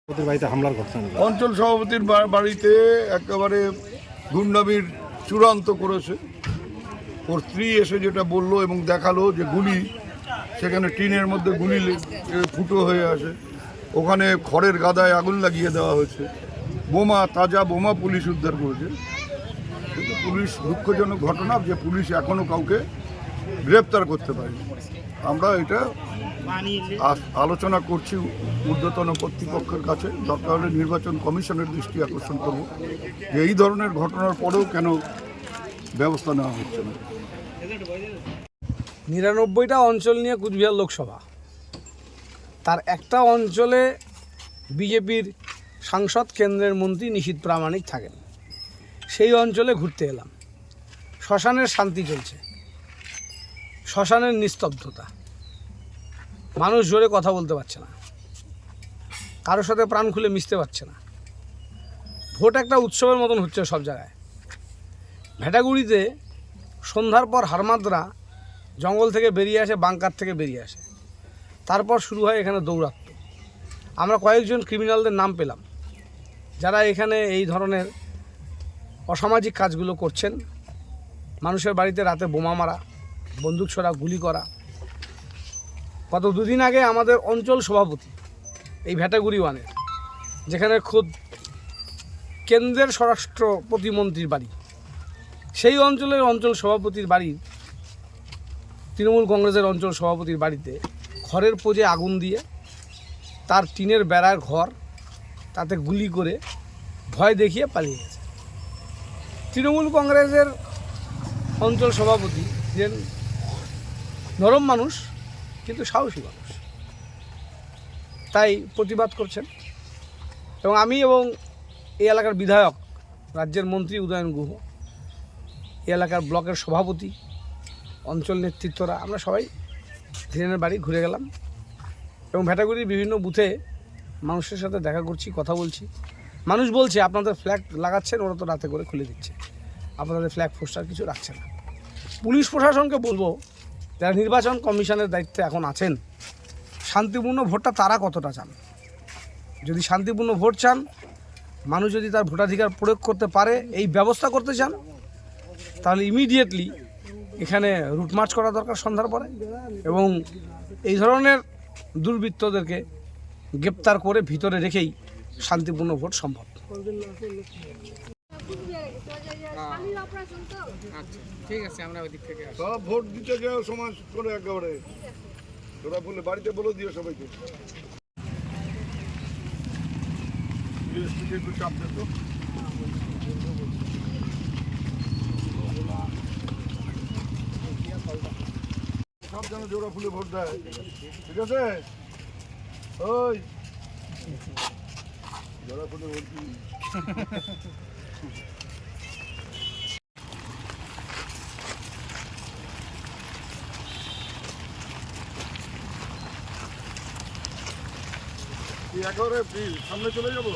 বাড়িতে হামলার ঘটনা অঞ্চল সভাপতির বাড়িতে একেবারে গুন্ডামির চূড়ান্ত করেছে। ওর স্ত্রী এসে যেটা বললো এবং দেখালো যে গুলি, সেখানে টিনের মধ্যে গুলি ফুটো হয়ে আসে, ওখানে খড়ের গাদায় আগুন লাগিয়ে দেওয়া হয়েছে, বোমা, তাজা বোমা পুলিশ উদ্ধার করেছে। কিন্তু পুলিশ, দুঃখজনক ঘটনা যে পুলিশ এখনও কাউকে গ্রেপ্তার করতে পারেনি। আমরা এটা আলোচনা করছি ঊর্ধ্বতন কর্তৃপক্ষের কাছে, দরকার হলে নির্বাচন কমিশনের দৃষ্টি আকর্ষণ করব যে এই ধরনের ঘটনার পরেও কেন ব্যবস্থা নেওয়া হচ্ছে না। ৯৯টা অঞ্চল নিয়ে কুচবিহার লোকসভা, তার একটা অঞ্চলে বিজেপির সাংসদ কেন্দ্রের মন্ত্রী নিশীথ প্রামাণিক থাকেন। সেই অঞ্চলে ঘুরতে এলাম। শ্মশানের শান্তি চলছে, শ্মশানের নিস্তব্ধতা, মানুষ জোরে কথা বলতে পারছে না, কারোর সাথে প্রাণ খুলে মিশতে পারছে না। ভোট একটা উৎসবের মতন হচ্ছে সব জায়গায়। ভেটাগুড়িতে সন্ধ্যার পর হারমাদরা জঙ্গল থেকে বেরিয়ে আসে, বাংকার থেকে বেরিয়ে আসে, তারপর শুরু হয় এখানে দৌরাত্ম্য। আমরা কয়েকজন ক্রিমিনালদের নাম পেলাম যারা এখানে এই ধরনের অসামাজিক কাজগুলো করছেন। মানুষের বাড়িতে রাতে বোমা মারা, বন্দুক ছোড়া, গুলি করা। গত দুদিন আগে আমাদের অঞ্চল সভাপতি এই ভেটাগুড়ি ওয়ানের, যেখানে খোদ কেন্দ্রের স্বরাষ্ট্র প্রতিমন্ত্রীর বাড়ি, সেই অঞ্চলের অঞ্চল সভাপতির বাড়ি, তৃণমূল কংগ্রেসের অঞ্চল সভাপতির বাড়িতে খড়ের পোজে আগুন দিয়ে তার টিনের বেড়ার ঘর, তাতে গুলি করে ভয় দেখিয়ে পালিয়ে গেছে। তৃণমূল কংগ্রেসের অঞ্চল সভাপতি যে নরম মানুষ কিন্তু সাহসী মানুষ, তাই প্রতিবাদ করছেন। এবং আমি এবং এই এলাকার বিধায়ক, রাজ্যের মন্ত্রী উদয়ন গুহ, এই এলাকার ব্লকের সভাপতি, অঞ্চল নেতৃত্বরা, আমরা সবাই ধীরেনের বাড়ি ঘুরে গেলাম এবং ভেটাগুড়ির বিভিন্ন বুথে মানুষের সাথে দেখা করছি, কথা বলছি। মানুষ বলছে আপনাদের ফ্ল্যাগ লাগাচ্ছেন, ওরা তো রাতে করে খুলে দিচ্ছে, আপনাদের ফ্ল্যাগ পোস্টার কিছু রাখছে না। পুলিশ প্রশাসনকে বলবো, যারা নির্বাচন কমিশনের দায়িত্বে এখন আছেন, শান্তিপূর্ণ ভোটটা তারা কতটা চান। যদি শান্তিপূর্ণ ভোট চান, মানুষ যদি তার ভোটাধিকার প্রয়োগ করতে পারে, এই ব্যবস্থা করতে চান, তাহলে ইমিডিয়েটলি এখানে রুট মার্চ করা দরকার সন্ধ্যার পরে, এবং এই ধরনের দুর্বৃত্তদেরকে গ্রেপ্তার করে ভিতরে রেখেই শান্তিপূর্ণ ভোট সম্ভব। ঠিক আছে, আমরা ওই দিক থেকে সব ভোট দিতে যাও সমাজ করে একেবারে তোরা বলে বাড়িতে বলে দিও সবাইকে। একটু চাপ দেখো, সব যেন জোড়া ফুলে ভোট দেয়, ঠিক আছে? ওই জোড়া ফুলে ভোট দিই। একেবারে সামনে চলে যাবো।